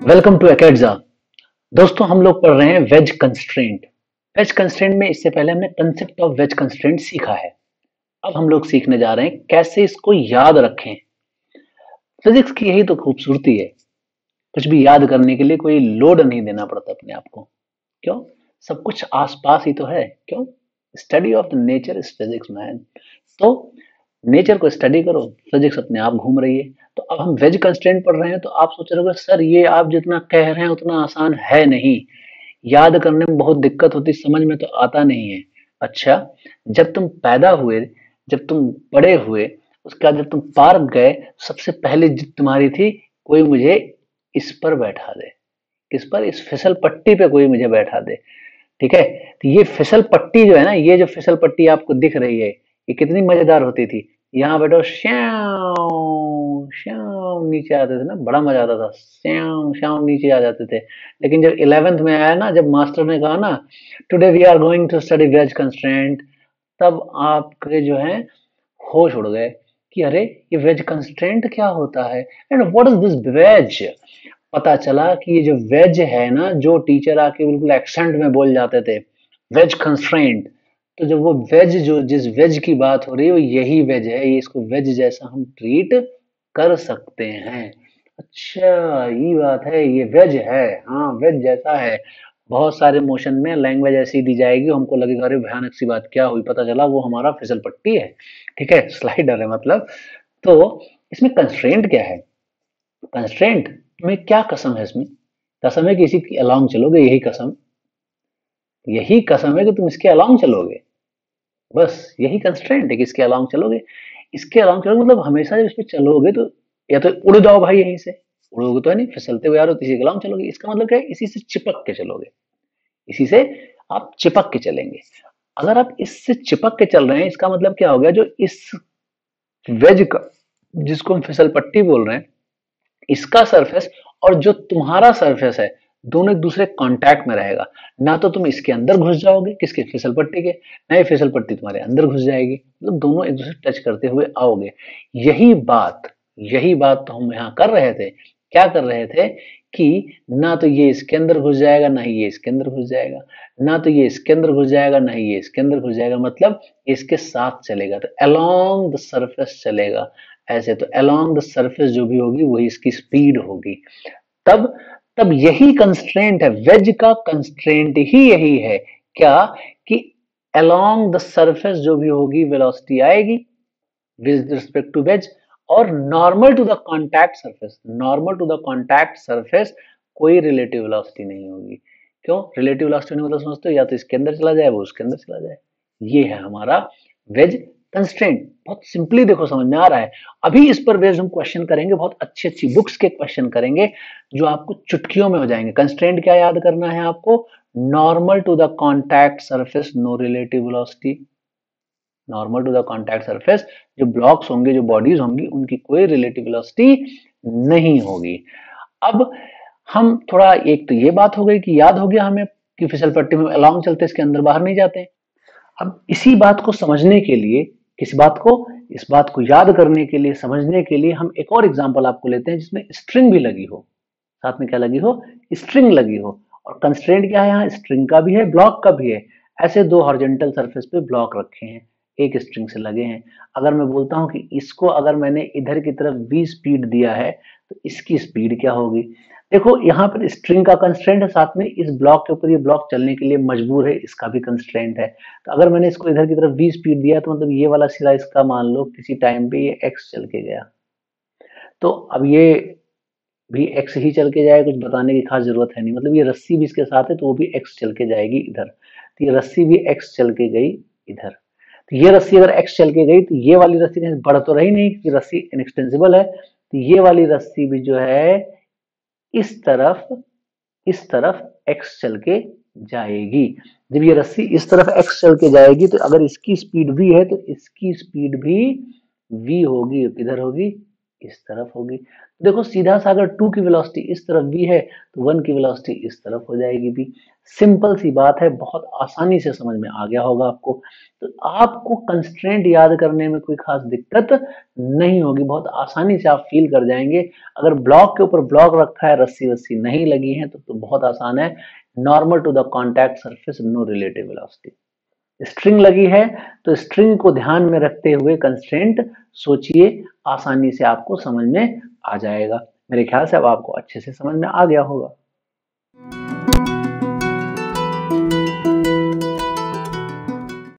Welcome to एकेडजा। दोस्तों, हम लोग पढ़ रहे हैं वेज कंस्ट्रेंट। वेज कंस्ट्रेंट में इससे पहले हमने कंसेप्ट ऑफ वेज कंस्ट्रेंट सीखा है। अब हम लोग सीखने जा रहे हैं कैसे इसको याद रखें। फिजिक्स की यही तो खूबसूरती है, कुछ भी याद करने के लिए कोई लोड नहीं देना पड़ता अपने आप को। क्यों? सब कुछ आसपास ही तो है। क्यों? Study of the nature is physics man. तो नेचर को स्टडी करो, फिजिक्स अपने आप घूम रही है। तो अब हम वेज कंस्ट्रेंट पढ़ रहे हैं, तो आप सोच रहे हो सर ये आप जितना कह रहे हैं उतना आसान है नहीं, याद करने में बहुत दिक्कत होती, समझ में तो आता नहीं है। अच्छा, जब तुम पैदा हुए, जब तुम बड़े हुए, उसके बाद जब तुम पार्क गए, सबसे पहली जिद तुम्हारी थी कोई मुझे इस पर बैठा दे। किस पर? इस फिसल पट्टी पे कोई मुझे बैठा दे। ठीक है? तो ये फिसल पट्टी जो है ना, ये जो फिसल पट्टी आपको दिख रही है, ये कितनी मजेदार होती थी। यहाँ बैठो, श्याम श्याम नीचे आते थे ना, बड़ा मजा आता था। श्याम श्याम नीचे आ जाते थे। लेकिन जब 11th में आया ना, जब मास्टर ने कहा ना today we are going to study wedge constraint, तब आपके जो है होश उड़ गए कि अरे ये वेज कंस्ट्रेंट क्या होता है and what is this wedge. पता चला कि ये जो वेज है ना, जो टीचर आके बिल्कुल एक्सेंट में बोल जाते थे वेज कंस्ट्रेंट, तो जब वो वेज, जो जिस वेज की बात हो रही है वो यही वेज है। ये इसको वेज जैसा हम ट्रीट कर सकते हैं। अच्छा, ये बात है, ये वेज है। हाँ, वेज जैसा है। बहुत सारे मोशन में लैंग्वेज ऐसी दी जाएगी, हमको लगेगा अरे भयानक सी बात क्या हुई, पता चला वो हमारा फिसल पट्टी है। ठीक है, स्लाइडर है मतलब। तो इसमें कंस्ट्रेंट क्या है? कंस्ट्रेंट में क्या कसम है? इसमें कसम है कि इसी के अलोंग चलोगे। यही कसम, यही कसम है कि तुम इसके अलोंग चलोगे। बस यही कंस्ट्रेंट है कि इसके अलोंग चलोगे। इसके अलोंग चलोगे मतलब हमेशा जब इस पे चलोगे तो या तो उड़ जाओ भाई, यहीं से उड़ोगे तो है नहीं, फिसलते हुए आ रहे हो, तो इसी के अलोंग चलोगे। इसका मतलब क्या है? इसी से चिपक के चलोगे, इसी से आप चिपक के चलेंगे। अगर आप इससे चिपक के चल रहे हैं, इसका मतलब क्या हो गया? जो इस वेज का, जिसको हम फिसल पट्टी बोल रहे हैं, इसका सरफेस और जो तुम्हारा सरफेस है, दोनों एक दूसरे कांटेक्ट में रहेगा। ना तो तुम इसके अंदर घुस जाओगे, किसके? फिसल पट्टी के, ना ये फिसल पट्टी तुम्हारे अंदर घुस जाएगी। मतलब दोनों एक दूसरे टच करते हुए आओगे। यही बात, यही बात तो हम यहाँ कर रहे थे। क्या कर रहे थे कि ना तो ये इसके अंदर घुस जाएगा, ना ही ये इसके अंदर घुस जाएगा। ना तो ये इसके अंदर घुस जाएगा, ना ही ये इसके अंदर घुस जाएगा। मतलब ये इसके साथ चलेगा, तो अलोंग द सरफेस चलेगा। ऐसे तो अलोंग द सरफेस जो भी होगी वही इसकी स्पीड होगी। तब तब यही कंस्ट्रेंट है, वेज का कंस्ट्रेंट ही यही है। क्या? कि अलोंग द सरफेस जो भी होगी वेलोसिटी आएगी विद रिस्पेक्ट टू वेज, और normal to the contact surface, normal to the contact surface कोई रिलेटिव वेलोसिटी नहीं होगी। क्यों रिलेटिव वेलोसिटी नहीं? मतलब समझते हो, या तो इसके अंदर चला जाए, वो उसके अंदर चला जाए। ये है हमारा वेज कंस्ट्रेंट। बहुत सिंपली देखो, समझ में आ रहा है। अभी इस पर बेस्ड हम क्वेश्चन करेंगे, बहुत अच्छी अच्छी बुक्स के क्वेश्चन करेंगे जो आपको चुटकियों में हो जाएंगे। कंस्ट्रेंट क्या याद करना है आपको? Normal to the contact surface, no relative velocity. Normal to the contact surface, जो ब्लॉक्स होंगे, जो बॉडीज होंगी, उनकी कोई रिलेटिव वेलोसिटी नहीं होगी। अब हम थोड़ा, एक तो ये बात हो गई कि याद हो गया हमें कि फिसल पट्टी में अलोंग चलते, इसके अंदर बाहर नहीं जाते। अब इसी बात को समझने के लिए, किस बात को? इस बात को याद करने के लिए, समझने के लिए हम एक और एग्जांपल आपको लेते हैं जिसमें स्ट्रिंग भी लगी हो। साथ में क्या लगी हो? स्ट्रिंग लगी हो। और कंस्ट्रेंट क्या है? यहाँ स्ट्रिंग का भी है, ब्लॉक का भी है। ऐसे दो हॉरिजॉन्टल सरफेस पे ब्लॉक रखे हैं, एक स्ट्रिंग से लगे हैं। अगर मैं बोलता हूं कि इसको अगर मैंने इधर की तरफ v स्पीड दिया है, तो इसकी स्पीड क्या होगी? देखो, यहाँ पर स्ट्रिंग का कंस्ट्रेंट है, साथ में इस ब्लॉक के ऊपर ये ब्लॉक चलने के लिए मजबूर है, इसका भी कंस्ट्रेंट है। तो अगर मैंने इसको इधर की तरफ v स्पीड दिया, तो मतलब ये वाला सिरा इसका, मान लो किसी टाइम पे ये x चल के गया, तो अब ये भी x ही चल के जाए, कुछ बताने की खास जरूरत है नहीं। मतलब ये रस्सी भी इसके साथ है, तो वो भी x चल के जाएगी इधर। तो ये रस्सी भी x चल के गई इधर। तो ये रस्सी अगर x चल के गई, तो ये वाली रस्सी कहीं बढ़ तो रही नहीं, क्योंकि रस्सी इनएक्सटेंसिबल है। तो ये वाली रस्सी भी जो है इस तरफ, इस तरफ x चल के जाएगी। जब ये रस्सी इस तरफ x चल के जाएगी, तो अगर इसकी स्पीड v है, तो इसकी स्पीड भी v होगी। किधर होगी? इस तरफ होगी। देखो सीधा सा अगर 2 की वेलोसिटी इस तरफ भी है तो 1 की वेलोसिटी इस तरफ हो जाएगी भी। सिंपल सी बात है, बहुत आसानी से समझ में आ गया होगा आपको। तो आपको कंस्ट्रेंट याद करने में कोई खास दिक्कत नहीं होगी, बहुत आसानी से आप फील कर जाएंगे। अगर ब्लॉक के ऊपर ब्लॉक रखा है, रस्सी वस्सी नहीं लगी है तो बहुत आसान है। Normal to the contact surface, no relative velocity. String लगी है तो स्ट्रिंग को ध्यान में रखते हुए कंस्ट्रेंट सोचिए, आसानी से आपको समझ में आ जाएगा। मेरे ख्याल से अब आपको अच्छे से समझ में आ गया होगा।